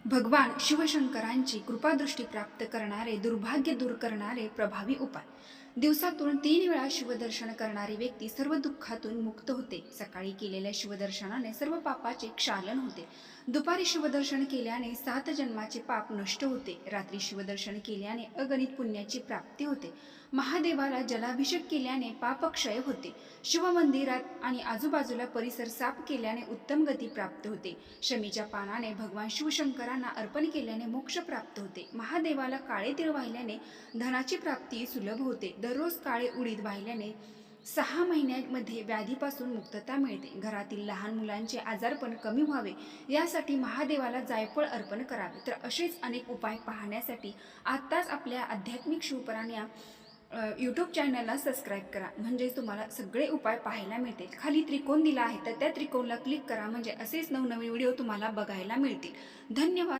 भगवान शिवशंकरांची कृपादृष्टी प्राप्त करणारे, दुर्भाग्य दूर करणारे प्रभावी उपाय। दिवसातून 3 वेळा शिवदर्शन करणारी व्यक्ती सर्व दुःखातून मुक्त होते। सकाळी केलेल्या शिवदर्शनाने सर्व पापाचे क्षालन होते। दुपारी शिवदर्शन केल्याने 7 जन्माचे पाप नष्ट होते। रात्री शिवदर्शन केल्याने अगणित पुण्याची प्राप्ती होते। महादेवाला जलाभिषेक केल्याने पापक्षय होते। शिवमंदिरात आणि आजूबाजूला परिसर साफ केल्याने उत्तम गती प्राप्त होते। शमीच्या पानाने भगवान शिवशंकरांना अर्पण केल्याने मोक्ष प्राप्त होते। महादेवाला काळे तीळ वाहिल्याने धनाची प्राप्ती सुलभ होते। दररोज काळे उडीद वाहिल्याने 6 महिन्यांमध्ये व्याधीपासून मुक्तता मिळते। घरातील लहान मुलांचे आजारपण कमी व्हावे यासाठी महादेवाला जायफळ अर्पण करावे। तर असेच अनेक उपाय पाहण्यासाठी आत्ताच आपल्या आध्यात्मिक शिवपुराण या यूट्यूब चॅनलला सबस्क्राईब करा, म्हणजे तुम्हाला सगळे उपाय पाहायला मिळतील। खाली त्रिकोण दिला आहे तर त्या त्रिकोणाला क्लिक करा, म्हणजे असेच नवनवीन व्हिडिओ तुम्हाला बघायला मिळतील। धन्यवाद।